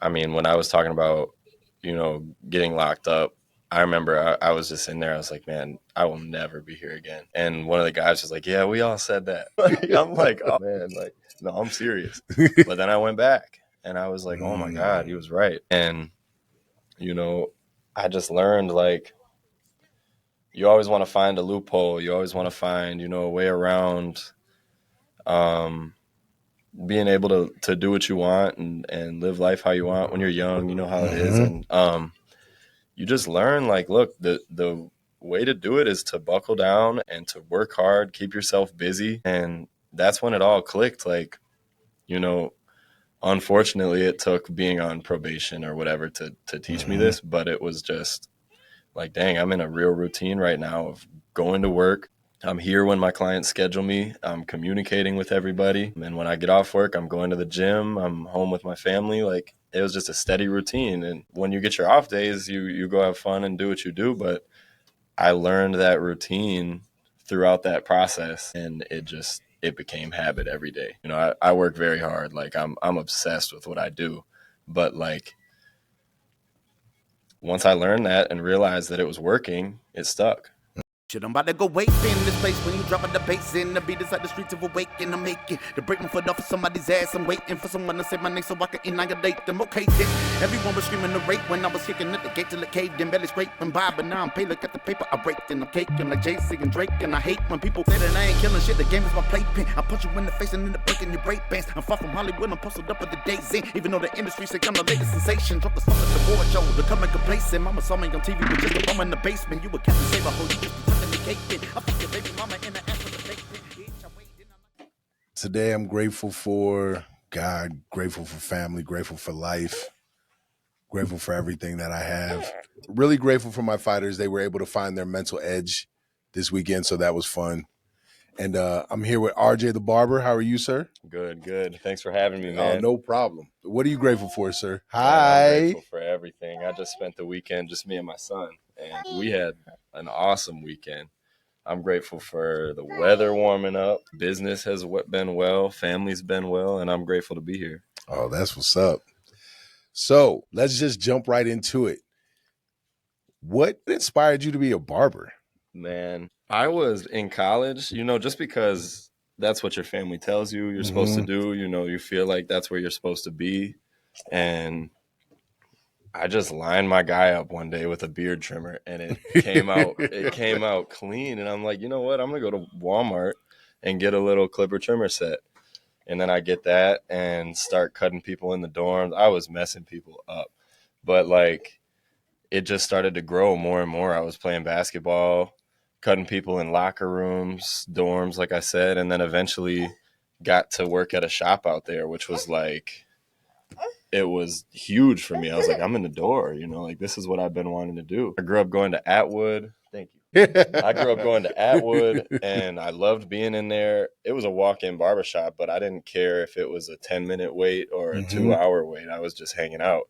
I mean, when I was talking about, getting locked up, I remember I was just in there. I was like, man, I will never be here again. And one of the guys was like, yeah, we all said that. I'm like, oh man, like, no, I'm serious. But then I went back and I was like, oh my God, he was right. And, you know, I just learned like, you always want to find a loophole. You always want to find, a way around um, being able to do what you want and live life how you want when you're young. You know how it is. And you just learn like, look, the way to do it is to buckle down and to work hard, keep yourself busy. And that's when it all clicked. Like, you know, unfortunately, it took being on probation or whatever to teach me this, but it was just like, dang, I'm in a real routine right now of going to work. I'm here when my clients schedule me. I'm communicating with everybody. And when I get off work, I'm going to the gym. I'm home with my family. Like, it was just a steady routine. And when you get your off days, you go have fun and do what you do. But I learned that routine throughout that process, and it became habit every day. I work very hard. Like, I'm obsessed with what I do. But like, once I learned that and realized that it was working, it stuck. Shit, I'm about to go wait in this place when you dropping the bass in. The beat inside the streets of awaken. I'm making to break my foot off of somebody's ass. I'm waiting for someone to say my name so I can annihilate them. Okay, then everyone was screaming the rape when I was kicking at the gate till it caved in. Belly scraping by, but now I'm paid. Look at the paper I breaked and I'm caking like Jay-Z and Drake. And I hate when people say that I ain't killing shit. The game is my playpen. I punch you in the face and end up breaking your break bands. I'm far from Hollywood. I'm posted up with the days in. Even though the industry say I'm the latest sensation. Drop the stuff at the board show. Becoming complacent. Mama saw me on TV with just a bum in the basement. You a Captain Saber, who you just tucking the cake in. Today, I'm grateful for God, grateful for family, grateful for life, grateful for everything that I have. Really grateful for my fighters. They were able to find their mental edge this weekend, so that was fun. And I'm here with RJ the Barber. How are you, sir? Good. Thanks for having me, man. No problem. What are you grateful for, sir? Hi. I'm grateful for everything. I just spent the weekend, just me and my son, and we had an awesome weekend. I'm grateful for the weather warming up. Business has been well. Family's been well, and I'm grateful to be here. Oh, that's what's up. So let's just jump right into it. What inspired you to be a barber? Man, I was in college, just because that's what your family tells you you're supposed to do. You feel like that's where you're supposed to be. And I just lined my guy up one day with a beard trimmer, and it came out clean. And I'm like, you know what? I'm gonna go to Walmart and get a little clipper trimmer set. And then I get that and start cutting people in the dorms. I was messing people up, but like, it just started to grow more and more. I was playing basketball, cutting people in locker rooms, dorms, like I said, and then eventually got to work at a shop out there, which was like, it was huge for me. I was like, I'm in the door, like, this is what I've been wanting to do. I grew up going to Atwood. Thank you. I grew up going to Atwood, and I loved being in there. It was a walk-in barbershop, but I didn't care if it was a 10-minute wait or a 2-hour wait. I was just hanging out.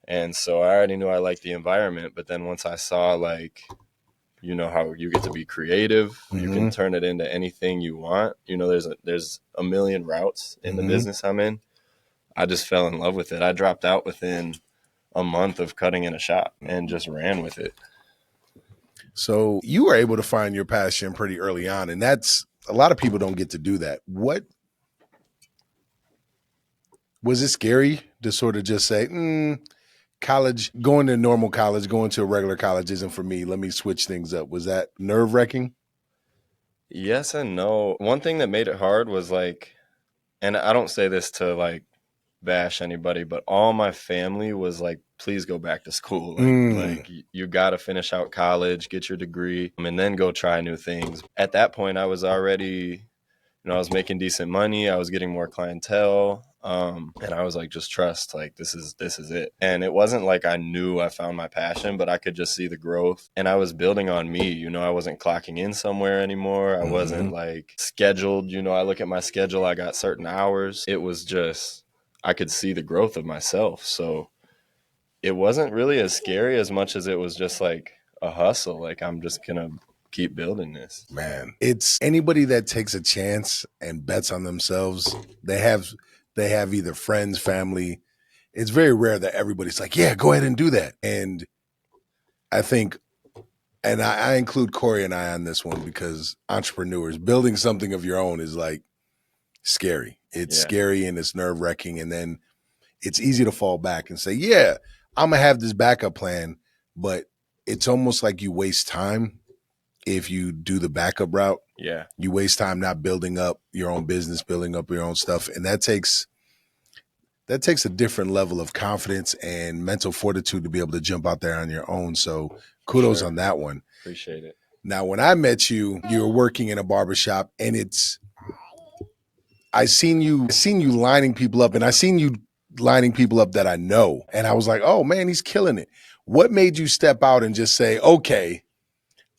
And so I already knew I liked the environment. But then once I saw, like, how you get to be creative, you can turn it into anything you want. There's a million routes in the business I'm in. I just fell in love with it. I dropped out within a month of cutting in a shop and just ran with it. So you were able to find your passion pretty early on, and that's a lot of people don't get to do that. What was it scary to sort of just say, college, going to normal college, going to a regular college isn't for me. Let me switch things up. Was that nerve-wracking? Yes and no. One thing that made it hard was like, and I don't say this to like bash anybody, but all my family was like, please go back to school. Like you got to finish out college, get your degree, and then go try new things. At that point, I was already, I was making decent money. I was getting more clientele. And I was like, just trust, like, this is it. And it wasn't like I knew I found my passion, but I could just see the growth, and I was building on me. I wasn't clocking in somewhere anymore. I wasn't like scheduled. I look at my schedule, I got certain hours. It was just, I could see the growth of myself. So it wasn't really as scary as much as it was just like a hustle. Like, I'm just gonna keep building this. Man, it's anybody that takes a chance and bets on themselves. They have either friends, family. it's very rare that everybody's like, yeah, go ahead and do that. And I think, and I include Corey and I on this one, because entrepreneurs, building something of your own is like scary. It's scary and it's nerve wracking. And then it's easy to fall back and say, yeah, I'm going to have this backup plan. But it's almost like you waste time if you do the backup route. Yeah. You waste time not building up your own business, building up your own stuff. And that takes a different level of confidence and mental fortitude to be able to jump out there on your own. So kudos on that one. Appreciate it. Now, when I met you, you were working in a barbershop, and I seen you lining people up, and I seen you lining people up that I know. And I was like, oh man, he's killing it. What made you step out and just say, okay,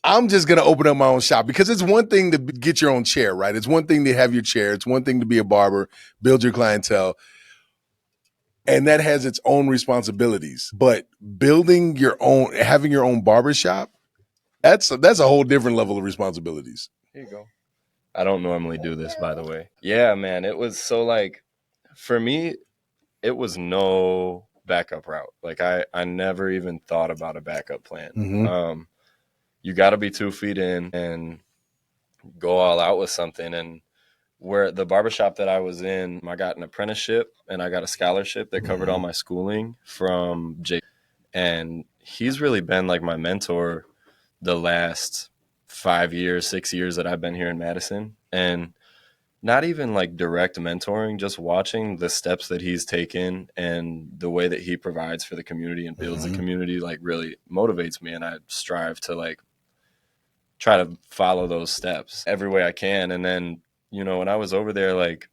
I'm just going to open up my own shop? Because it's one thing to get your own chair, right? It's one thing to have your chair. It's one thing to be a barber, build your clientele. And that has its own responsibilities. But building your own, having your own barbershop, that's a whole different level of responsibilities. Here you go. I don't normally do this, by the way. Yeah, man. It was so like, for me, it was no backup route. Like I never even thought about a backup plan. Mm-hmm. You got to be 2 feet in and go all out with something. And where the barbershop that I was in, I got an apprenticeship and I got a scholarship that covered all my schooling from Jake. And he's really been like my mentor the last 5 years, 6 years that I've been here in Madison. And not even like direct mentoring, just watching the steps that he's taken and the way that he provides for the community and builds the community, like really motivates me. And I strive to like try to follow those steps every way I can. And then, you know, when I was over there, like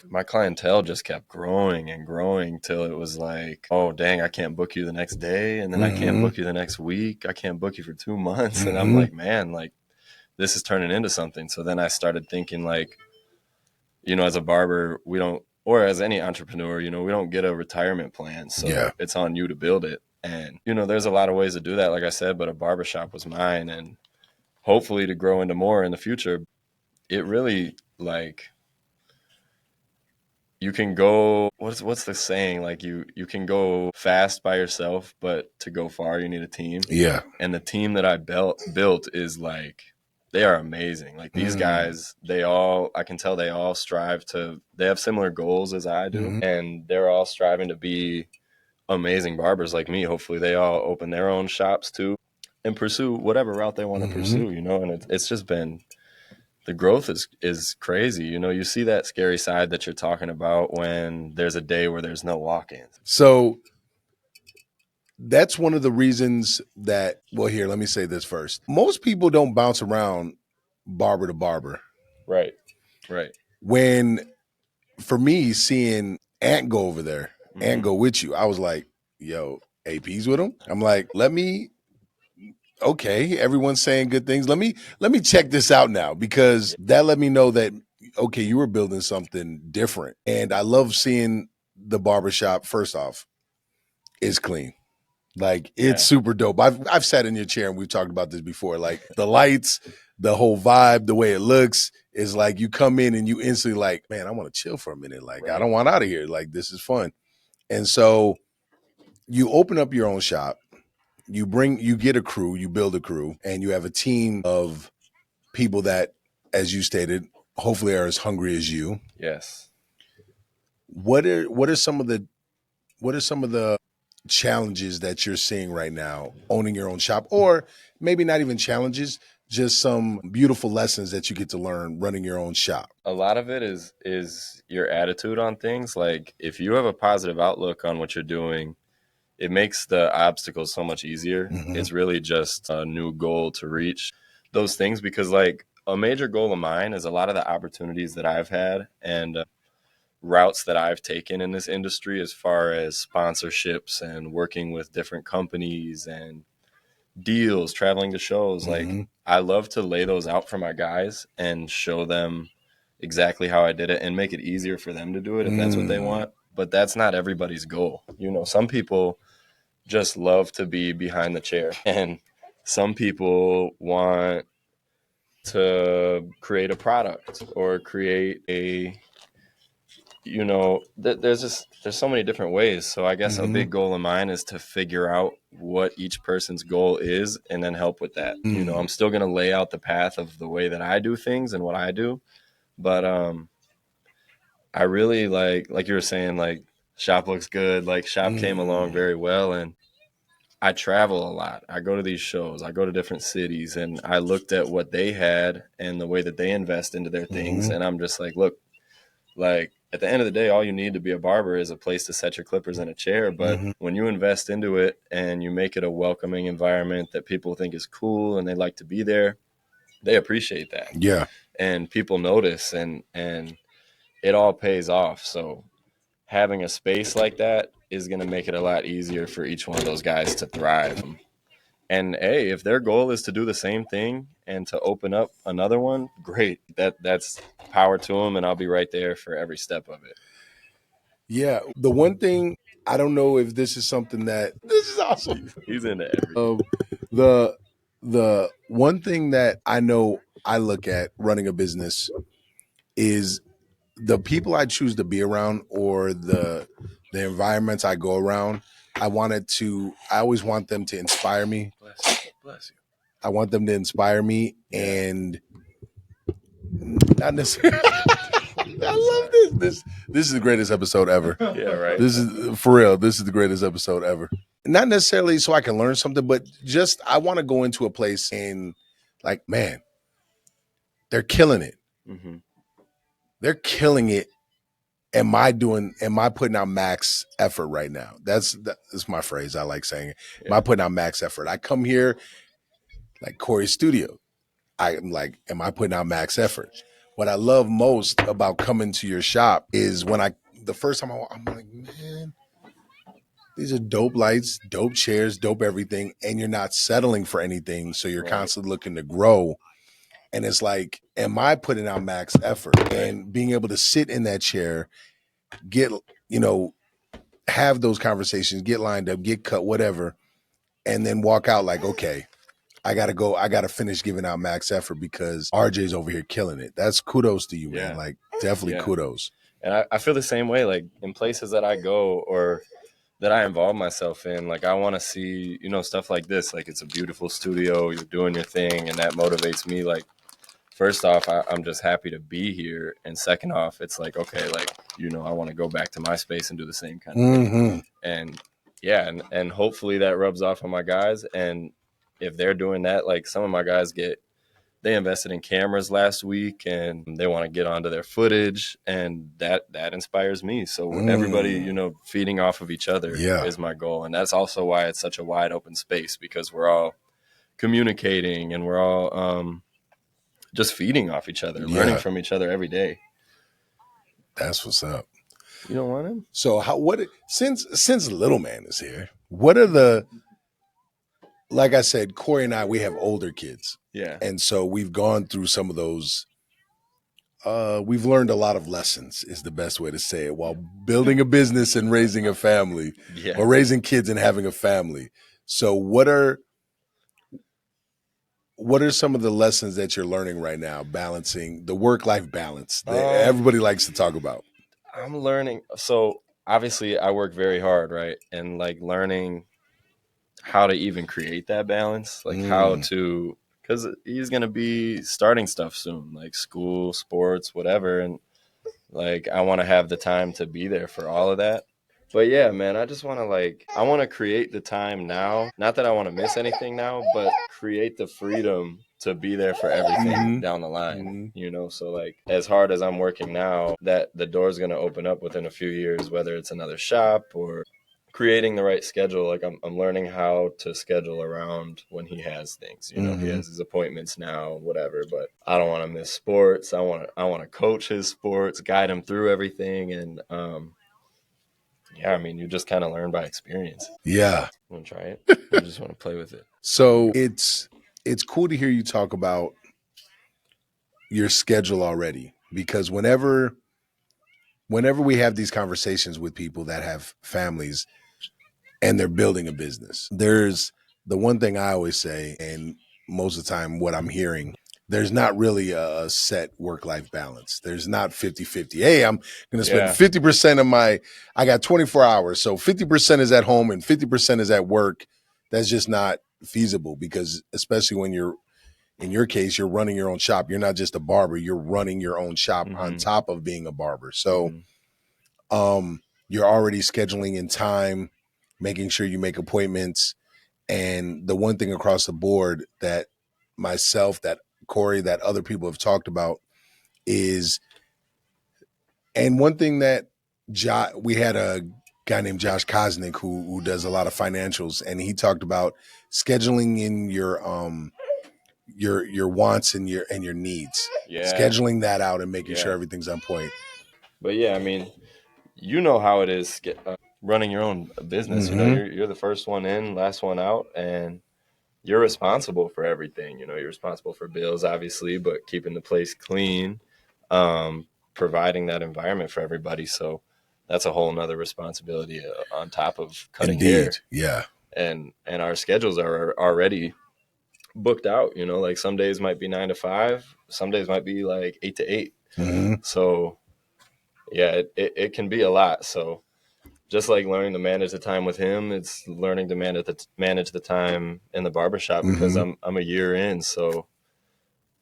my clientele just kept growing and growing till it was like, oh, dang, I can't book you the next day. And then I can't book you the next week. I can't book you for 2 months. And I'm like, man, like this is turning into something. So then I started thinking like, you know, as a barber, we don't, or as any entrepreneur, you know, we don't get a retirement plan. So it's on you to build it. And, you know, there's a lot of ways to do that, like I said, but a barbershop was mine. And hopefully to grow into more in the future. It really like, you can go, what's the saying? Like you can go fast by yourself, but to go far, you need a team. Yeah. And the team that I built is like, they are amazing. Like these guys, I can tell they all strive to, they have similar goals as I do. And they're all striving to be amazing barbers like me. Hopefully they all open their own shops too and pursue whatever route they want to pursue, you know? And it's just been, the growth is crazy. You know, you see that scary side that you're talking about when there's a day where there's no walk-ins. So that's one of the reasons that, well, here, let me say this first. Most people don't bounce around barber to barber. Right. When, for me, seeing Ant go over there, Ant go with you, I was like, yo, AP's with him? I'm like, okay, everyone's saying good things. Let me check this out now, because that let me know that, okay, you were building something different. And I love seeing the barbershop, first off, is clean. Like it's super dope. I've sat in your chair and we've talked about this before. Like the lights, the whole vibe, the way it looks is like you come in and you instantly like, man, I want to chill for a minute. Like I don't want out of here. Like this is fun. And so you open up your own shop. You get a crew, you build a crew, and you have a team of people that, as you stated, hopefully are as hungry as you. Yes. What are some of the challenges that you're seeing right now owning your own shop, or maybe not even challenges, just some beautiful lessons that you get to learn running your own shop? A lot of it is your attitude on things. Like if you have a positive outlook on what you're doing, it makes the obstacles so much easier. It's really just a new goal to reach those things, because like a major goal of mine is a lot of the opportunities that I've had and routes that I've taken in this industry, as far as sponsorships and working with different companies and deals, traveling to shows. Like I love to lay those out for my guys and show them exactly how I did it and make it easier for them to do it if that's what they want. But that's not everybody's goal. You know, some people just love to be behind the chair, and some people want to create a product or create a there's so many different ways. So I guess a Mm-hmm. big goal of mine is to figure out what each person's goal is and then help with that. I'm still going to lay out the path of the way that I do things and what I do. But I really like you were saying, like, shop looks good. Like, shop came along very well. And I travel a lot. I go to these shows. I go to different cities. And I looked at what they had and the way that they invest into their things. And I'm just like, look, like, at the end of the day, all you need to be a barber is a place to set your clippers in a chair. But when you invest into it and you make it a welcoming environment that people think is cool and they like to be there, they appreciate that. Yeah. And people notice, and it all pays off. So having a space like that is going to make it a lot easier for each one of those guys to thrive. And hey, if their goal is to do the same thing and to open up another one, great. That's power to them, and I'll be right there for every step of it. Yeah. The one thing, I don't know if this is something that this is awesome. He's into everything. The one thing that I know I look at running a business is the people I choose to be around, or the environments I go around. I always want them to inspire me. Bless you. I want them to inspire me, and not necessarily. I love this. This is the greatest episode ever. Yeah, right. This is for real. This is the greatest episode ever. Not necessarily so I can learn something, but just I want to go into a place and, like, man, they're killing it. Mm-hmm. They're killing it. Am I putting out max effort right now? That's my phrase. I like saying it. Yeah. Am I putting out max effort? I come here like Corey's studio. I'm like, am I putting out max effort? What I love most about coming to your shop is the first time I'm like, man, these are dope lights, dope chairs, dope everything. And you're not settling for anything. So you're constantly looking to grow. And it's like, am I putting out max effort? And being able to sit in that chair, get, have those conversations, get lined up, get cut, whatever, and then walk out like, okay, I got to finish giving out max effort because RJ's over here killing it. That's kudos to you, man. Like, definitely kudos. And I feel the same way, like, in places that I go or that I involve myself in. Like, I want to see, stuff like this. Like, it's a beautiful studio, you're doing your thing, and that motivates me. Like, first off, I'm just happy to be here. And second off, it's like, okay, like, I want to go back to my space and do the same kind of thing. And yeah, and hopefully that rubs off on my guys. And if they're doing that, like, some of my guys they invested in cameras last week and they want to get onto their footage, and that inspires me. So everybody, feeding off of each other is my goal. And that's also why it's such a wide open space, because we're all communicating and we're all just feeding off each other, learning from each other every day. That's what's up. You don't want him? So since Little Man is here, what are like I said, Corey and I, we have older kids. Yeah. And so we've gone through some of those. We've learned a lot of lessons, is the best way to say it, while building a business and raising a family, or raising kids and having a family. So what are some of the lessons that you're learning right now, balancing the work-life balance that everybody likes to talk about? I'm learning. So obviously I work very hard, right? And like learning how to even create that balance, like how to, because he's going to be starting stuff soon, like school, sports, whatever. And like, I want to have the time to be there for all of that. But yeah, man, I just want to I want to create the time now. Not that I want to miss anything now, but create the freedom to be there for everything down the line, So like, as hard as I'm working now, that the door's going to open up within a few years, whether it's another shop or creating the right schedule. Like, I'm learning how to schedule around when he has things, he has his appointments now, whatever, but I don't want to miss sports. I want to coach his sports, guide him through everything. And, yeah, I mean, you just kind of learn by experience. Yeah. Want to try it? I just want to play with it. So it's cool to hear you talk about your schedule already, because whenever we have these conversations with people that have families and they're building a business, there's the one thing I always say, and most of the time what I'm hearing there's not really a set work-life balance. There's not 50-50. Hey, I'm going to spend 50% of I got 24 hours. So 50% is at home and 50% is at work. That's just not feasible, because especially when in your case, you're running your own shop. You're not just a barber, you're running your own shop on top of being a barber. So you're already scheduling in time, making sure you make appointments. And the one thing across the board that myself, that Corey, that other people have talked about is, and one thing that we had a guy named Josh Kosnick who does a lot of financials, and he talked about scheduling in your wants and your needs, scheduling that out and making sure everything's on point. But yeah, I mean, you know how it is running your own business. You know, you're the first one in, last one out, and you're responsible for everything. You know, you're responsible for bills, obviously, but keeping the place clean, providing that environment for everybody. So that's a whole nother responsibility on top of cutting hair. Yeah. And our schedules are already booked out. You know, like some days might be 9 to 5, some days might be like 8 to 8. So yeah, it can be a lot. So just like learning to manage the time with him, it's learning to manage the time in the barbershop, because I'm a year in, so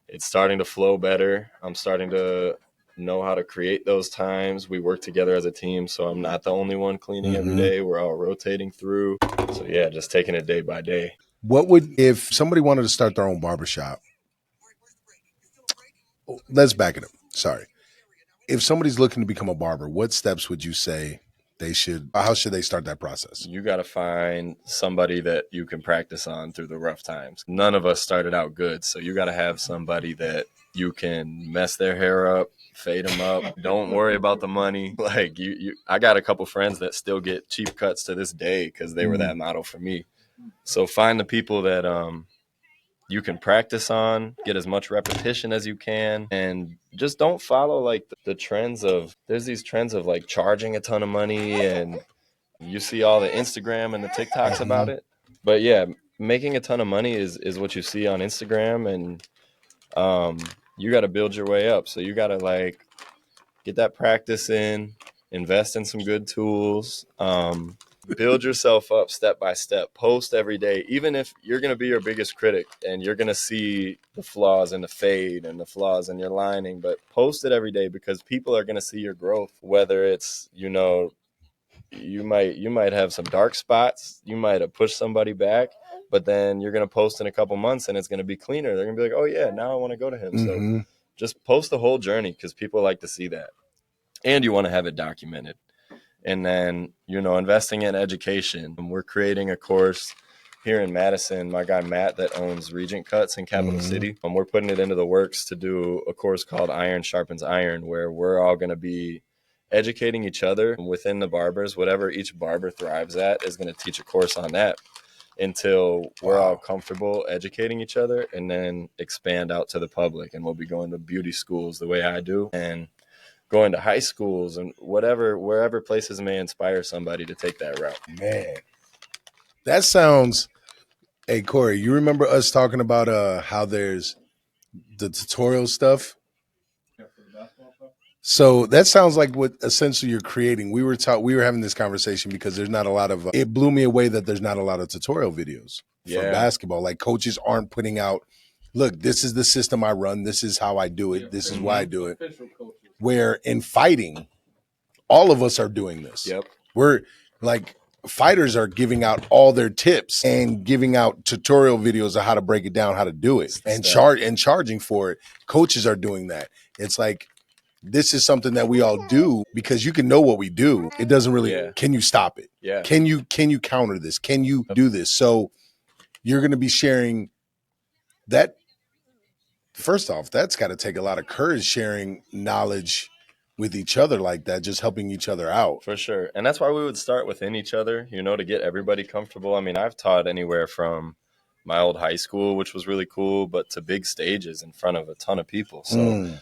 it's starting to flow better. I'm starting to know how to create those times. We work together as a team, so I'm not the only one cleaning every day. We're all rotating through. So yeah, just taking it day by day. If somebody wanted to start their own barbershop, let's back it up. Sorry. If somebody's looking to become a barber, what steps would you say how should they start that process? You got to find somebody that you can practice on through the rough times. None of us started out good, so you got to have somebody that you can mess their hair up, fade them up. Don't worry about the money. Like I got a couple friends that still get cheap cuts to this day because they were that model for me. So find the people that you can practice on, get as much repetition as you can, and just don't follow like the trends of, there's these trends of like charging a ton of money, and you see all the Instagram and the TikToks about it. But yeah, making a ton of money is what you see on Instagram, and you got to build your way up. So you got to like get that practice in, invest in some good tools, build yourself up step by step, post every day, even if you're going to be your biggest critic and you're going to see the flaws in the fade and the flaws in your lining, but post it every day, because people are going to see your growth, whether it's, you know, you might have some dark spots, you might have pushed somebody back, but then you're going to post in a couple months and it's going to be cleaner. They're going to be like, oh yeah, now I want to go to him. So just post the whole journey, because people like to see that, and you want to have it documented. And then, you know, investing in education. We're creating a course here in Madison. My guy Matt, that owns Regent Cuts in Capital City, we're putting it into the works to do a course called Iron Sharpens Iron, where we're all going to be educating each other within the barbers. Whatever each barber thrives at is going to teach a course on that until we're all comfortable educating each other, and then expand out to the public. And we'll be going to beauty schools the way I do, and going to high schools and wherever places may inspire somebody to take that route. Man, that sounds. Hey Corey, you remember us talking about how there's the tutorial stuff? So that sounds like what essentially you're creating. We were having this conversation because there's not a lot of. It blew me away that there's not a lot of tutorial videos for basketball. Like coaches aren't putting out, look, this is the system I run. This is how I do it. This is why I do it. Where in fighting, all of us are doing this. Yep. We're like, fighters are giving out all their tips and giving out tutorial videos of how to break it down, how to do it, and charging for it. Coaches are doing that. It's like, this is something that we all do because you can know what we do. It doesn't really, can you stop it? Yeah. Can you counter this? Can you do this? So you're going to be sharing that. First off, that's got to take a lot of courage, sharing knowledge with each other like that, just helping each other out. For sure. And that's why we would start within each other, you know, to get everybody comfortable. I mean, I've taught anywhere from my old high school, which was really cool, but to big stages in front of a ton of people. So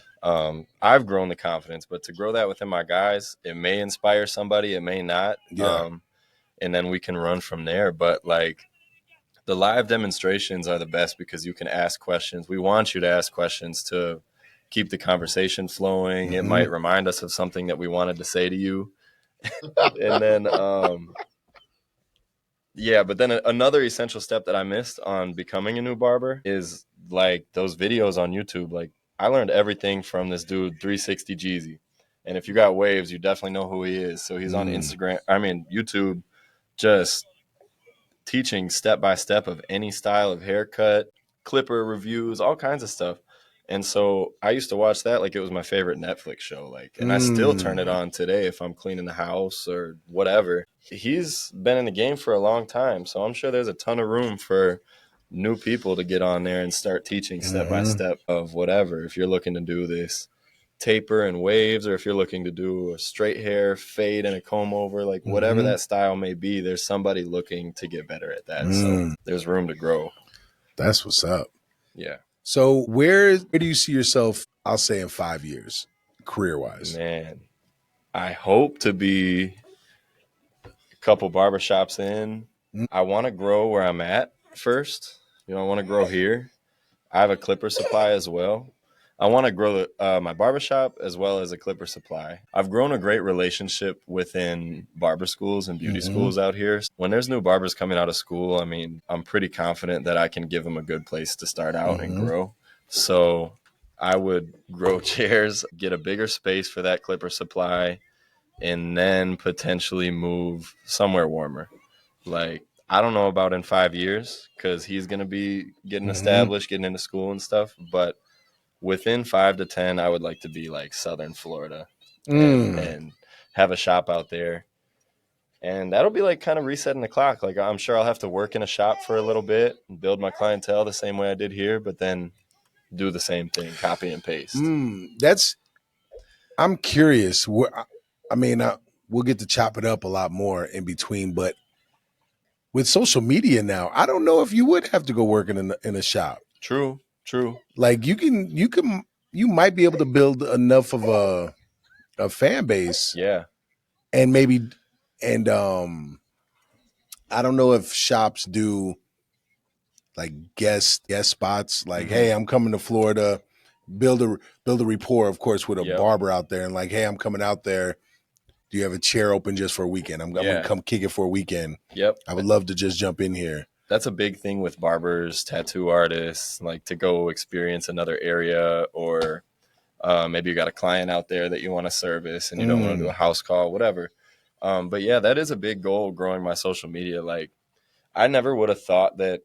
I've grown the confidence, but to grow that within my guys, it may inspire somebody, it may not. Yeah. And then we can run from there. But like The live demonstrations are the best because you can ask questions. We want you to ask questions to keep the conversation flowing. It might remind us of something that we wanted to say to you. And then, yeah, but then another essential step that I missed on becoming a new barber is like those videos on YouTube. Like I learned everything from this dude, 360 Jeezy. And if you got waves, you definitely know who he is. So he's on YouTube, just teaching step by step of any style of haircut, clipper reviews, all kinds of stuff. And so I used to watch that like it was my favorite Netflix show. Like, and I still turn it on today if I'm cleaning the house or whatever. He's been in the game for a long time, so I'm sure there's a ton of room for new people to get on there and start teaching step by step of whatever. If you're looking to do this taper and waves, or if you're looking to do a straight hair fade and a comb over, like whatever that style may be, there's somebody looking to get better at that. So there's room to grow. That's what's up. Yeah. So where do you see yourself, I'll say, in 5 years, career-wise? Man, I hope to be a couple barbershops in. I want to grow where I'm at first. I want to grow here. I have a clipper supply as well. I want to grow my barbershop as well as a clipper supply. I've grown a great relationship within barber schools and beauty schools out here. When there's new barbers coming out of school, I mean, I'm pretty confident that I can give them a good place to start out and grow. So I would grow chairs, get a bigger space for that clipper supply, and then potentially move somewhere warmer. Like, I don't know about in 5 years because he's going to be getting established, getting into school and stuff. But within 5 to 10, I would like to be like Southern Florida and have a shop out there. And that'll be like kind of resetting the clock. Like I'm sure I'll have to work in a shop for a little bit and build my clientele the same way I did here, but then do the same thing, copy and paste. I'm curious. I mean, we'll get to chop it up a lot more in between, but with social media now, I don't know if you would have to go working in a shop. True. Like you might be able to build enough of a fan base. Yeah. And maybe, and I don't know if shops do like guest spots. Like, hey, I'm coming to Florida. Build a rapport, of course, with a barber out there, and like, hey, I'm coming out there. Do you have a chair open just for a weekend? I'm gonna come kick it for a weekend. Yep. I would love to just jump in here. That's a big thing with barbers, tattoo artists, like to go experience another area, or maybe you got a client out there that you want to service and you don't want to do a house call, whatever. But yeah, that is a big goal, growing my social media. Like I never would have thought that.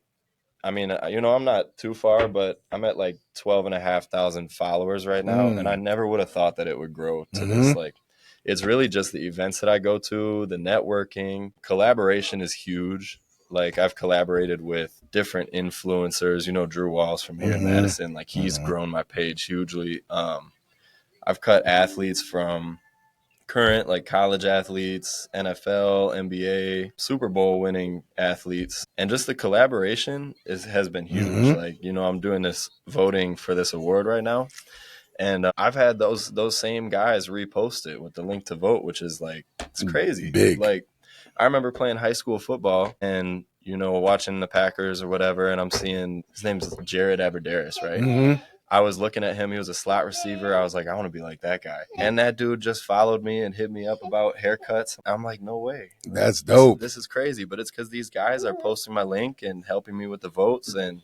I mean, I'm not too far, but I'm at like 12,500 followers right now. And I never would have thought that it would grow to this. Like, it's really just the events that I go to, the networking. Collaboration is huge. Like, I've collaborated with different influencers, Drew Walls from here in Madison. Like, he's grown my page hugely. I've cut athletes from current, like college athletes, NFL, NBA, Super Bowl winning athletes. And just the collaboration has been huge. Like, I'm doing this voting for this award right now. And I've had those same guys repost it with the link to vote, which is like, it's crazy. Big. Like, I remember playing high school football and, watching the Packers or whatever. And I'm seeing, his name's Jared Abbrederis, right? I was looking at him. He was a slot receiver. I was like, I want to be like that guy. And that dude just followed me and hit me up about haircuts. I'm like, no way. That's dope. This is crazy. But it's because these guys are posting my link and helping me with the votes, and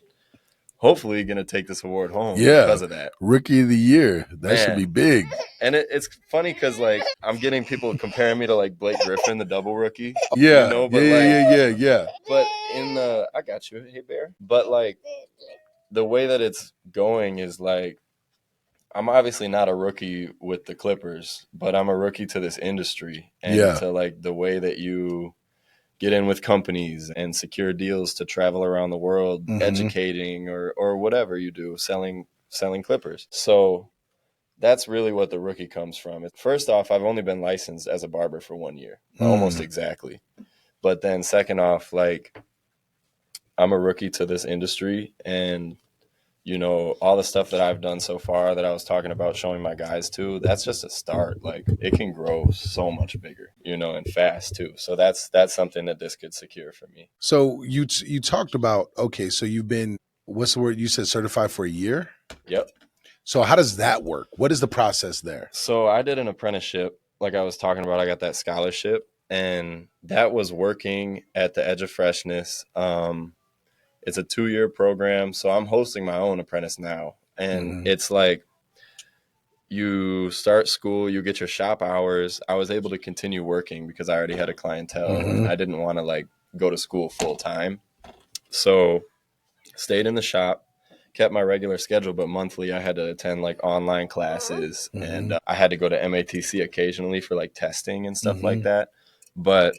hopefully going to take this award home because of that. Rookie of the year. That should be big. And it's funny because, like, I'm getting people comparing me to, like, Blake Griffin, the double rookie. Yeah. Yeah. But I got you. Hey, Bear. But, like, the way that it's going is like, I'm obviously not a rookie with the Clippers, but I'm a rookie to this industry and to like the way that you get in with companies and secure deals to travel around the world, educating or whatever you do, selling Clippers. So that's really what the rookie comes from. First off, I've only been licensed as a barber for 1 year, almost exactly. But then second off, like, I'm a rookie to this industry, and you know, all the stuff that I've done so far that I was talking about showing my guys too, that's just a start. Like it can grow so much bigger, you know, and fast too. So that's something that this could secure for me. So you talked about, okay, so you've been, what's the word you said, certified for a year? Yep. So how does that work? What is the process there? So I did an apprenticeship, like I was talking about. I got that scholarship, and that was working at the Edge of Freshness. It's a 2-year program, so I'm hosting my own apprentice now, and it's like you start school, you get your shop hours. I was able to continue working because I already had a clientele, and I didn't want to like go to school full time, so stayed in the shop, kept my regular schedule, but monthly I had to attend like online classes, and I had to go to MATC occasionally for like testing and stuff like that. But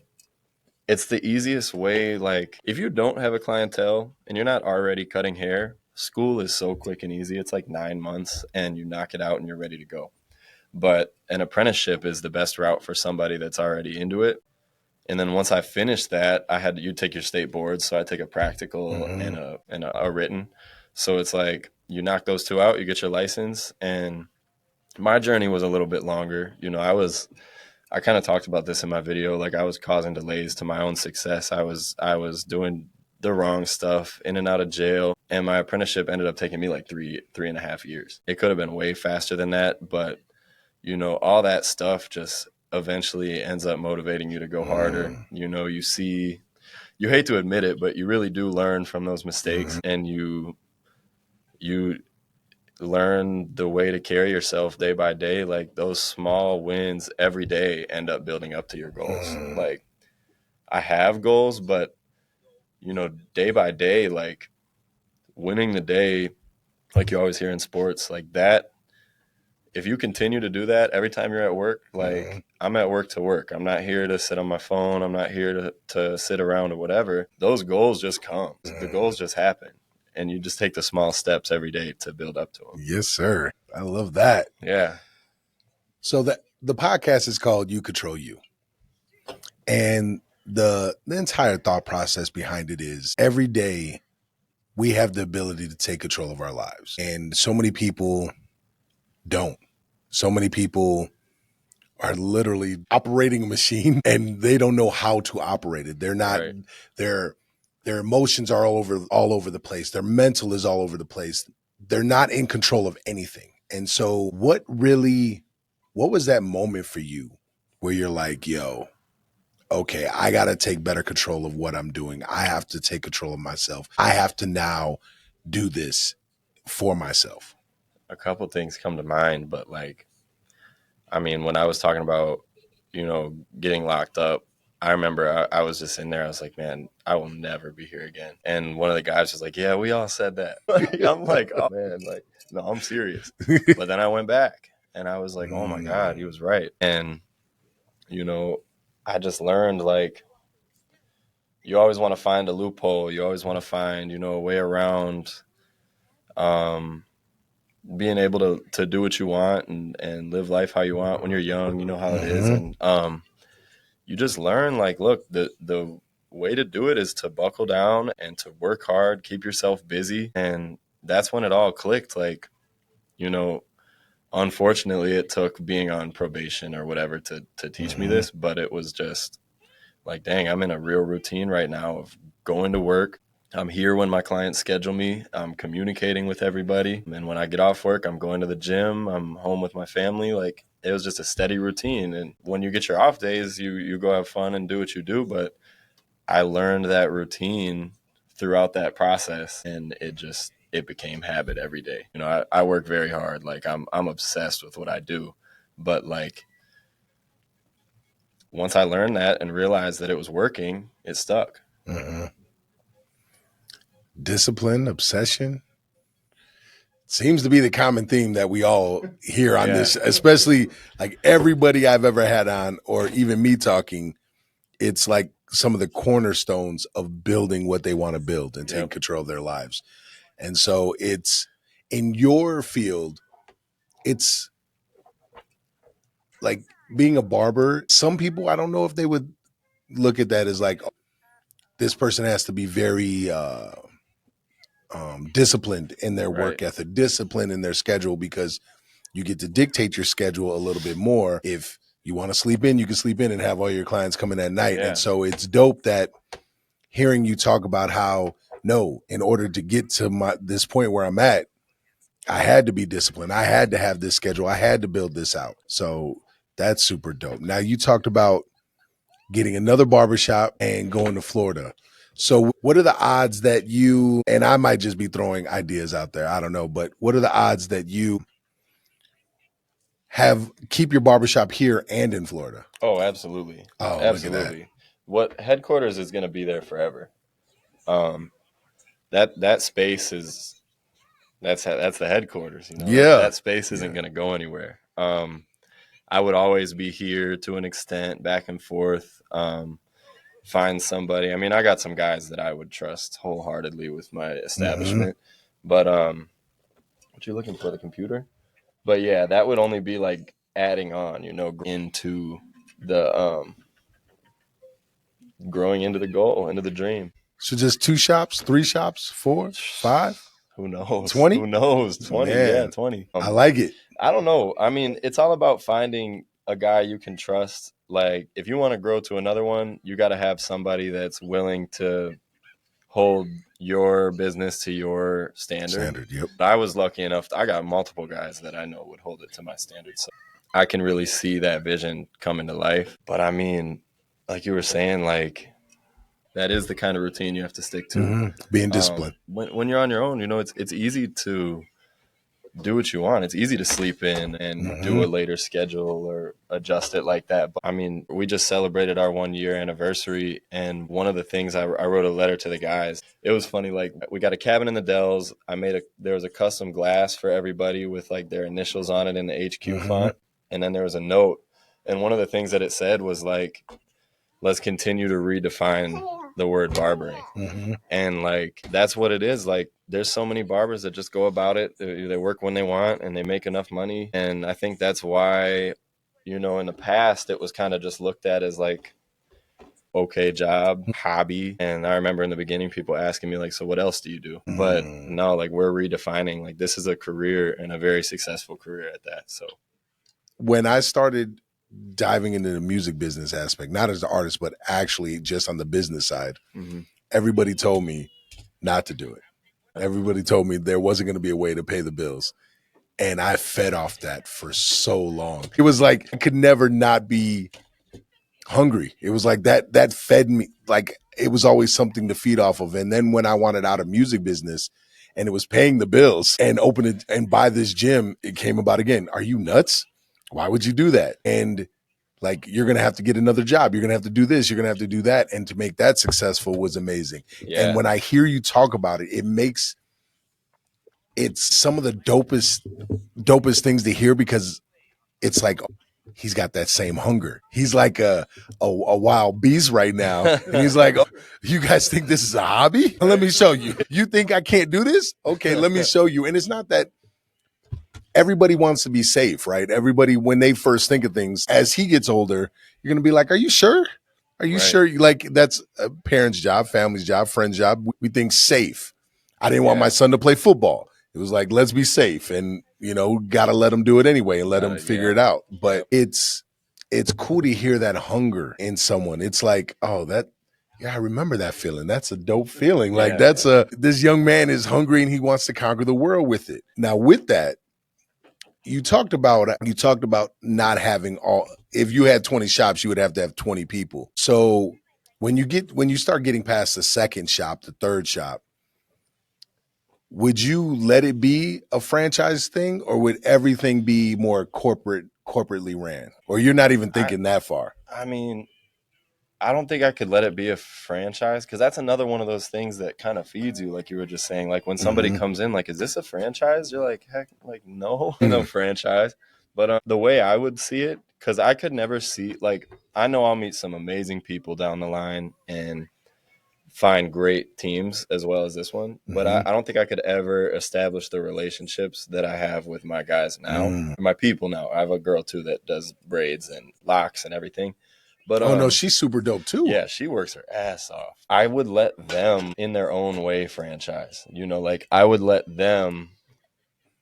it's the easiest way. Like if you don't have a clientele and you're not already cutting hair, school is so quick and easy. It's like 9 months and you knock it out and you're ready to go. But an apprenticeship is the best route for somebody that's already into it. And then once I finished that, you take your state boards. So I take a practical and a written. So it's like you knock those two out, you get your license. And my journey was a little bit longer. You know, I kind of talked about this in my video. Like I was causing delays to my own success. I was doing the wrong stuff, in and out of jail. And my apprenticeship ended up taking me like 3.5 years. It could have been way faster than that. But, you know, all that stuff just eventually ends up motivating you to go harder. You know, you hate to admit it, but you really do learn from those mistakes, and you learn the way to carry yourself day by day. Like those small wins every day end up building up to your goals. Like I have goals, but you know, day by day, like winning the day, like you always hear in sports, like that, if you continue to do that every time you're at work, like I'm at work to work. I'm not here to sit on my phone. I'm not here to sit around or whatever. Those goals just come. The goals just happen. And you just take the small steps every day to build up to them. Yes, sir. I love that. Yeah. So the podcast is called You Control You. And the entire thought process behind it is every day we have the ability to take control of our lives. And so many people don't. So many people are literally operating a machine and they don't know how to operate it. They're not, their emotions are all over the place. Their mental is all over the place. They're not in control of anything. And so what was that moment for you where you're like, yo, okay, I got to take better control of what I'm doing. I have to take control of myself. I have to now do this for myself. A couple things come to mind, but like, I mean, when I was talking about, you know, getting locked up, I remember I was just in there. I was like, man, I will never be here again. And one of the guys was like, yeah, we all said that. I'm like, oh man, like, no, I'm serious. But then I went back and I was like, oh my God, he was right. And, you know, I just learned like, you always want to find a loophole. You always want to find, you know, a way around being able to do what you want and live life how you want when you're young. You know how it is. And you just learn like, look, the way to do it is to buckle down and to work hard, keep yourself busy. And that's when it all clicked. Like, you know, unfortunately it took being on probation or whatever to teach me this, but it was just like, dang, I'm in a real routine right now of going to work. I'm here when my clients schedule me. I'm communicating with everybody. And when I get off work, I'm going to the gym. I'm home with my family. Like, it was just a steady routine. And when you get your off days, you go have fun and do what you do. But I learned that routine throughout that process, and it became habit every day. You know, I work very hard. Like, I'm obsessed with what I do. But like, once I learned that and realized that it was working, it stuck. Discipline, obsession seems to be the common theme that we all hear on this, especially like everybody I've ever had on, or even me talking. It's like some of the cornerstones of building what they want to build and take control of their lives. And so it's in your field, it's like being a barber. Some people, I don't know if they would look at that as like, oh, this person has to be very disciplined in their work Right. ethic, disciplined in their schedule, because you get to dictate your schedule a little bit more. If you want to sleep in, you can sleep in and have all your clients come in at night. Yeah. And so it's dope that hearing you talk about how, no, in order to get to this point where I'm at, I had to be disciplined. I had to have this schedule. I had to build this out. So that's super dope. Now, you talked about getting another barbershop and going to Florida. So what are the odds that you, and I might just be throwing ideas out there, I don't know, but what are the odds that you keep your barbershop here and in Florida? Oh, absolutely. Oh, absolutely. look at that. What headquarters is going to be there forever. That space is that's the headquarters. You know, Yeah. that space isn't going to go anywhere. I would always be here to an extent, back and forth. Find somebody. I mean, I got some guys that I would trust wholeheartedly with my establishment, but what you looking for, the computer? But yeah, that would only be like adding on, you know, into the growing into the goal, into the dream. So just 2 shops, 3 shops, 4, 5? Who knows? 20? Who knows? 20, Man, yeah, 20. I like it. I don't know. I mean, it's all about finding a guy you can trust. Like, if you want to grow to another one, you got to have somebody that's willing to hold your business to your standard. Yep. I was lucky enough. I got multiple guys that I know would hold it to my standard. So I can really see that vision coming to life. But I mean, like you were saying, like, that is the kind of routine you have to stick to. Being disciplined. When you're on your own, you know, it's easy to do what you want. It's easy to sleep in and do a later schedule or adjust it like that. But I mean, we just celebrated our 1-year anniversary, and one of the things I wrote a letter to the guys. It was funny. Like, we got a cabin in the Dells. There was a custom glass for everybody with like their initials on it in the HQ font, and then there was a note. And one of the things that it said was like, let's continue to redefine the word barbering. And like, that's what it is. Like, there's so many barbers that just go about it. They work when they want and they make enough money. And I think that's why, you know, in the past, it was kind of just looked at as like, okay, job, hobby. And I remember in the beginning, people asking me like, so what else do you do? But no, like, we're redefining, like, this is a career and a very successful career at that. So when I started diving into the music business aspect, not as an artist, but actually just on the business side, everybody told me not to do it. Everybody told me there wasn't going to be a way to pay the bills. And I fed off that for so long. It was like I could never not be hungry. It was like that fed me. Like, it was always something to feed off of. And then when I wanted out of music business and it was paying the bills and open it and buy this gym, it came about again. Are you nuts? Why would you do that? And like, you're going to have to get another job. You're going to have to do this. You're going to have to do that. And to make that successful was amazing. Yeah. And when I hear you talk about it, it's some of the dopest things to hear, because it's like, he's got that same hunger. He's like a wild beast right now. And he's like, oh, you guys think this is a hobby? Let me show you. You think I can't do this? Okay, let me show you. And it's not that everybody wants to be safe, right? Everybody, when they first think of things, as he gets older, you're going to be like, are you sure? Are you sure? Like, that's a parent's job, family's job, friend's job. We think safe. I didn't want my son to play football. It was like, let's be safe, and, you know, got to let him do it anyway and let him figure it out. But it's cool to hear that hunger in someone. It's like, oh, I remember that feeling. That's a dope feeling. Like, this young man is hungry and he wants to conquer the world with it. Now, with that, you talked about not having if you had 20 shops, you would have to have 20 people. So when you start getting past the second shop, the third shop, would you let it be a franchise thing, or would everything be more corporately ran? Or you're not even thinking that far? I mean, I don't think I could let it be a franchise, because that's another one of those things that kind of feeds you, like you were just saying. Like, when somebody comes in, like, is this a franchise? You're like, heck, like, no, no franchise. But the way I would see it, because I could never see, like, I know I'll meet some amazing people down the line and find great teams as well as this one, but I don't think I could ever establish the relationships that I have with my guys now, my people now. I have a girl too that does braids and locks and everything. But oh no, she's super dope too. yeah, she works her ass off. I would let them in their own way franchise. You know, like I would let them,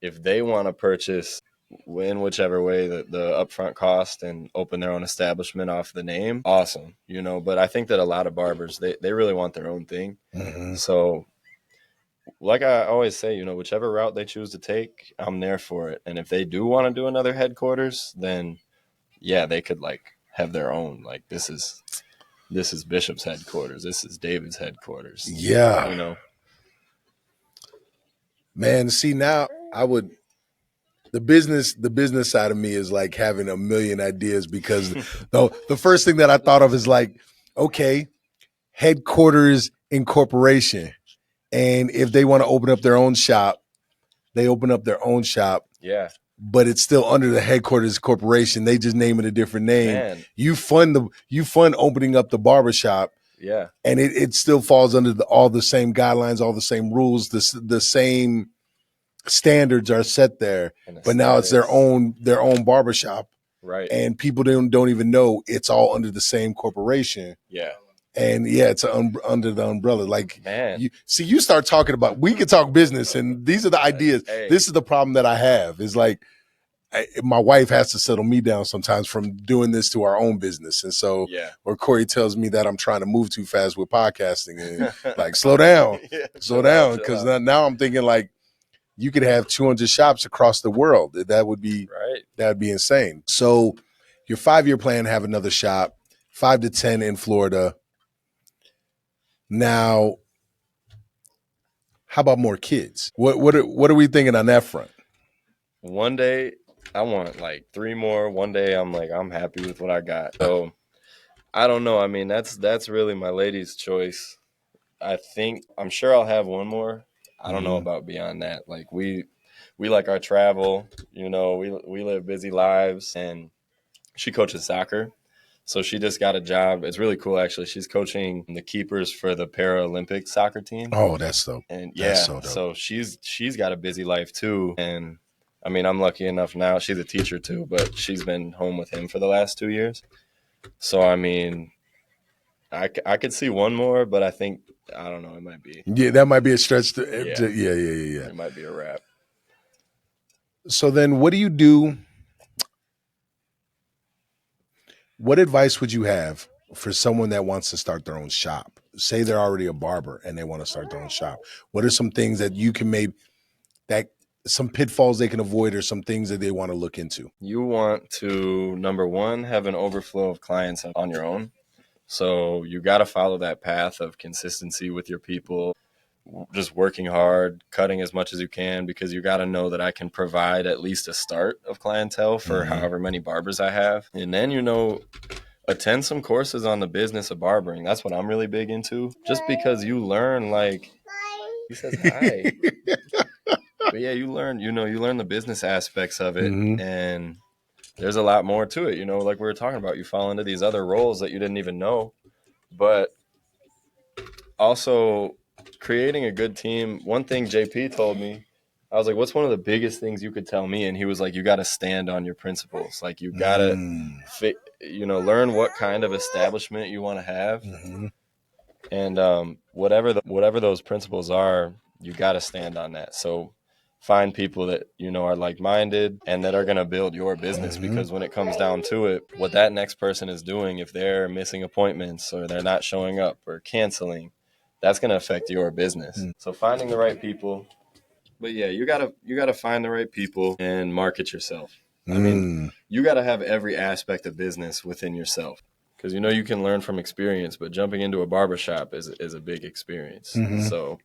if they want to purchase in whichever way the upfront cost and open their own establishment off the name, awesome. You know, but I think that a lot of barbers, they really want their own thing. So like I always say, you know, whichever route they choose to take, I'm there for it. And if they do want to do another headquarters, then yeah, they could like have their own. Like this is Bishop's headquarters. This is David's headquarters. Yeah. You know, man, see now the business side of me is like having a million ideas because the first thing that I thought of is like, okay, headquarters incorporation. And if they want to open up their own shop, they open up their own shop. yeah. But it's still under the headquarters corporation. They just name it a different name. Man. You fund opening up the barbershop. Yeah. And it still falls under all the same guidelines, all the same rules, the same standards are set there. But now it's their own barbershop. Right. And people don't even know it's all under the same corporation. Yeah. And yeah, it's under the umbrella. Like, man, you start talking about, we can talk business, and these are the ideas. Hey. This is the problem that I have is like, my wife has to settle me down sometimes from doing this to our own business. And so, or Corey tells me that I'm trying to move too fast with podcasting and like, slow down, slow down. Cause now I'm thinking like, you could have 200 shops across the world. That would be, that'd be insane. So your 5-year plan, have another shop, 5 to 10 in Florida. Now, how about more kids? What are we thinking on that front? One day I want like 3 more. One day I'm like, I'm happy with what I got. So I don't know. I mean, that's really my lady's choice. I'm sure I'll have one more. I don't know about beyond that. Like we like our travel, you know, we live busy lives, and she coaches soccer. So she just got a job. It's really cool, actually. She's coaching the keepers for the Paralympic soccer team. Oh, that's dope. And yeah, so she's got a busy life too. And I mean, I'm lucky enough now. She's a teacher too, but she's been home with him for the last 2 years. So I mean, I could see one more, but I think, I don't know, it might be. Yeah, that might be a stretch. Yeah. It might be a wrap. So then what do you do? What advice would you have for someone that wants to start their own shop? Say they're already a barber and they want to start their own shop. What are some things that you can some pitfalls they can avoid, or some things that they want to look into? You want to, number one, have an overflow of clients on your own. So you got to follow that path of consistency with your people, just working hard, cutting as much as you can, because you got to know that I can provide at least a start of clientele for however many barbers I have. And then, you know, attend some courses on the business of barbering. That's what I'm really big into, just because you learn, like, he says hi. But yeah, you learn the business aspects of it. And there's a lot more to it, you know, like we were talking about. You fall into these other roles that you didn't even know. But also creating a good team. One thing JP told me, I was like, what's one of the biggest things you could tell me? And he was like, you got to stand on your principles. Like, you got to learn what kind of establishment you want to have. And whatever those principles are, you got to stand on that. So find people that, you know, are like-minded and that are going to build your business, because when it comes down to it, what that next person is doing, if they're missing appointments or they're not showing up or canceling, that's going to affect your business. So finding the right people. But yeah, you gotta find the right people and market yourself. I mean, you got to have every aspect of business within yourself, because, you know, you can learn from experience, but jumping into a barbershop is a big experience. So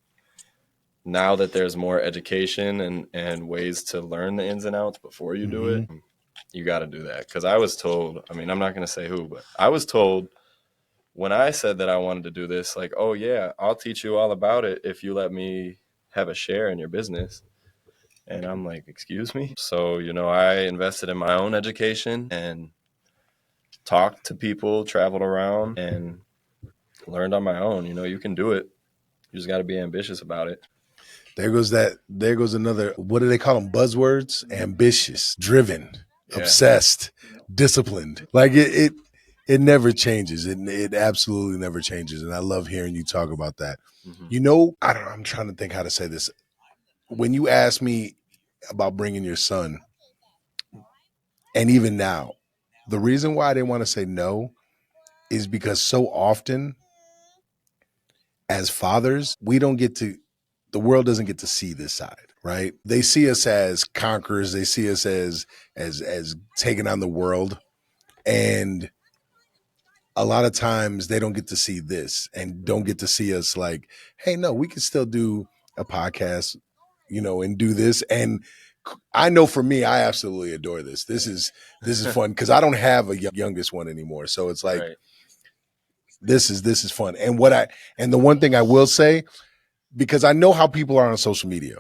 now that there's more education and ways to learn the ins and outs before you do it, you got to do that. Because I was told, I mean, I'm not going to say who, but I was told when I said that I wanted to do this, like, oh yeah, I'll teach you all about it if you let me have a share in your business. And I'm like, excuse me? So, you know, I invested in my own education and talked to people, traveled around, and learned on my own. You know, you can do it. You just got to be ambitious about it. There goes another, what do they call them? Buzzwords? Ambitious, driven, obsessed, disciplined. Like It never changes. It absolutely never changes. And I love hearing you talk about that. Mm-hmm. You know, I'm trying to think how to say this. When you ask me about bringing your son, and even now, the reason why I didn't want to say no is because so often as fathers, we don't get to, the world doesn't get to see this side, right? They see us as conquerors. They see us as taking on the world. And a lot of times they don't get to see this and don't get to see us like, hey, no, we can still do a podcast, you know, and do this. And I know for me, I absolutely adore this. This is fun because I don't have a youngest one anymore. So it's like, Right. this is fun. And the one thing I will say, because I know how people are on social media.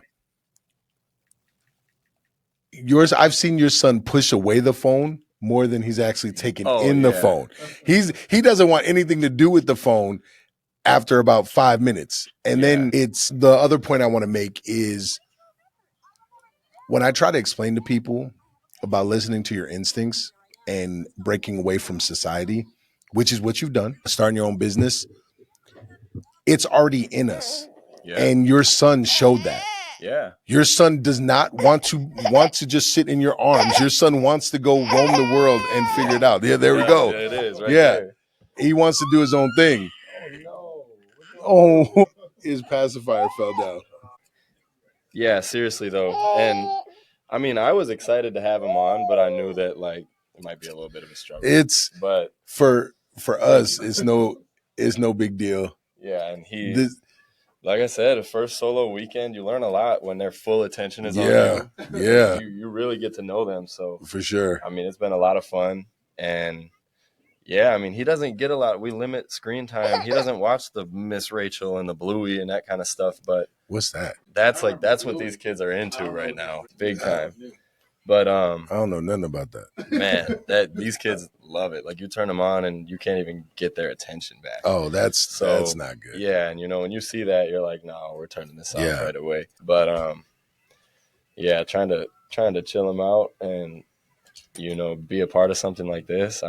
I've seen your son push away the phone more than he's actually taken the phone. He doesn't want anything to do with the phone after about 5 minutes. And then it's the other point I want to make is when I try to explain to people about listening to your instincts and breaking away from society, which is what you've done, starting your own business, it's already in us. Yeah. And your son showed that. Yeah. Your son does not want to just sit in your arms. Your son wants to go roam the world and figure it out. Yeah, there we go. It is right Yeah. there. He wants to do his own thing. Oh, his pacifier fell down. Yeah, seriously though. And I mean, I was excited to have him on, but I knew that like it might be a little bit of a struggle. But for us, it's no big deal. Yeah, and like I said, the first solo weekend, you learn a lot when their full attention is on you. Yeah. You really get to know them. So for sure. I mean, it's been a lot of fun. And yeah, I mean, he doesn't get a lot. We limit screen time. He doesn't watch the Miss Rachel and the Bluey and that kind of stuff. But what's that? That's what these kids are into right now, big time. But I don't know nothing about that. Man, these kids love it. Like you turn them on and you can't even get their attention back. Oh, that's not good. Yeah, and you know when you see that, you're like, no, we're turning this off right away. But yeah, trying to chill them out and you know be a part of something like this.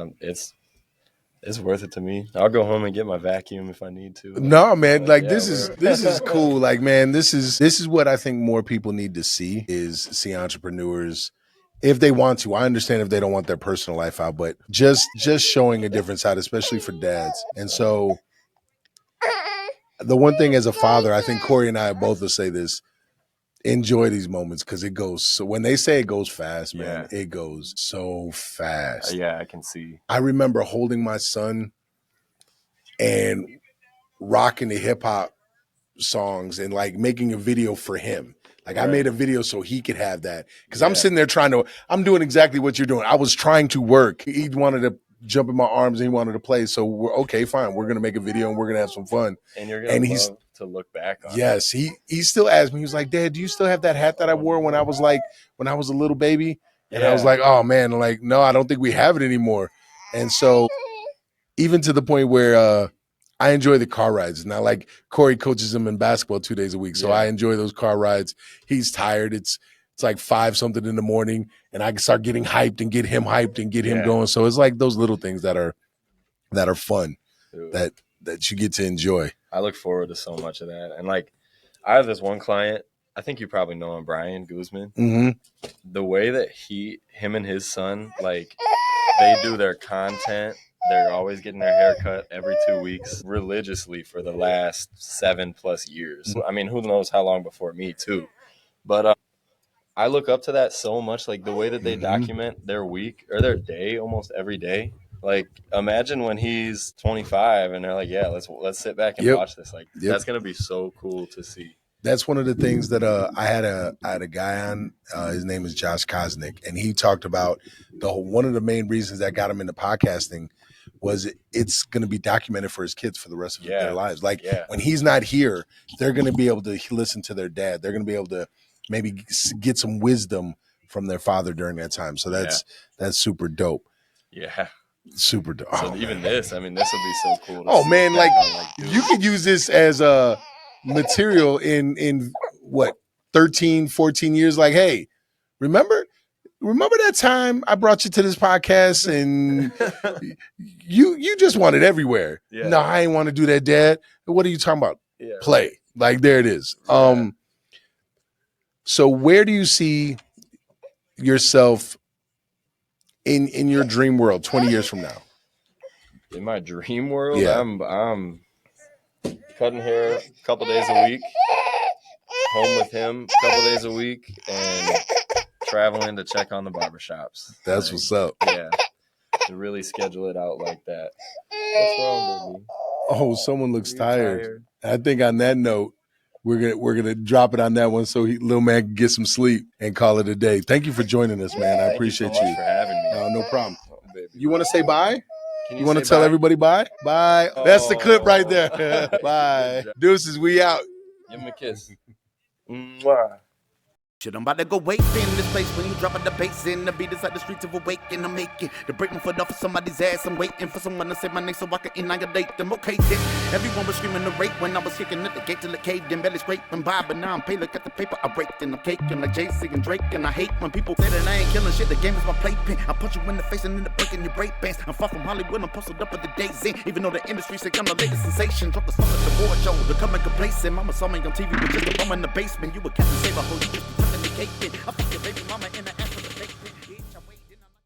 It's worth it to me. I'll go home and get my vacuum if I need to. No, man, like this is cool. Like, man, this is what I think more people need to see entrepreneurs if they want to. I understand if they don't want their personal life out, but just showing a different side, especially for dads. And so the one thing as a father, I think Corey and I both will say this, enjoy these moments because it goes. So when they say it goes fast, man, it goes so fast. Yeah, I can see. I remember holding my son and rocking the hip hop songs and like making a video for him. Like I made a video so he could have that because I'm sitting there I'm doing exactly what you're doing. I was trying to work. He wanted to jump in my arms and he wanted to play. So we're okay, fine. We're going to make a video and we're going to have some fun. And you're going to love to look back on. Yes. He still asked me, he was like, Dad, do you still have that hat that I wore when I was a little baby? And I was like, oh man, like, no, I don't think we have it anymore. And so even to the point where, I enjoy the car rides. Now, like Corey coaches him in basketball 2 days a week. So I enjoy those car rides. He's tired. It's like 5 something in the morning and I can start getting hyped and get him hyped and get him going. So it's like those little things that are fun. Dude. that you get to enjoy. I look forward to so much of that. And like, I have this one client, I think you probably know him, Brian Guzman. Mm-hmm. The way that him and his son, like they do their content, they're always getting their hair cut every 2 weeks religiously for the last 7+ years. I mean, who knows how long before me too. But I look up to that so much, like the way that they document their week or their day almost every day. Like imagine when he's 25 and they're like, yeah, let's sit back and watch this. Like that's going to be so cool to see. That's one of the things that I had a guy on. His name is Josh Kosnick, and he talked about one of the main reasons that got him into podcasting was it's going to be documented for his kids for the rest of their lives. Like when he's not here, they're going to be able to listen to their dad. They're going to be able to maybe get some wisdom from their father during that time. So that's super dope. Yeah. Super dope. So even this will be so cool. Oh man, like you could use this as a material in what 13, 14 years. Like, hey, remember remember that time I brought you to this podcast and you just wanted everywhere. Yeah. No, I ain't want to do that, Dad. What are you talking about? Yeah, Play. Like, there it is. Yeah. So where do you see yourself in your dream world 20 years from now? In my dream world, Yeah. I'm cutting hair a couple days a week, home with him a couple days a week, and traveling to check on the barbershops. That's what's up. Yeah, to really schedule it out like that. What's wrong, baby? Oh, someone looks You're tired. I think on that note, we're gonna drop it on that one so little man can get some sleep and call it a day. Thank you for joining us, man. I appreciate Thank you so much for having me. No problem. Oh, baby. You want to say bye? Can You want to say tell bye? everybody bye? Bye. That's the clip right Oh. there. Bye. Deuces, we out. Give him a kiss. Mwah. Shit, I'm about to go wait in this place when you dropping the bass in the beat inside the streets of awaken. I'm making to break my foot off of somebody's ass. I'm waiting for someone to say my name so I can annihilate them. Okay, then everyone was screaming the rape when I was kicking at the gate till it caved in, belly scraping by. But now I'm paid. Look at the paper I raked and I'm caking like Jay-Z and Drake. And I hate when people say that I ain't killing shit. The game is my playpen. I punch you in the face and end up breaking your break bands. I'm far from Hollywood. I'm posted up at the days in. Even though the industry say I'm the latest sensation. Drop the stuff at the award show. Becoming complacent. Mama saw me on TV with just a bum in the basement. You a Captain Save a hoe. You just be tucking the cake in. I fuck your baby mama in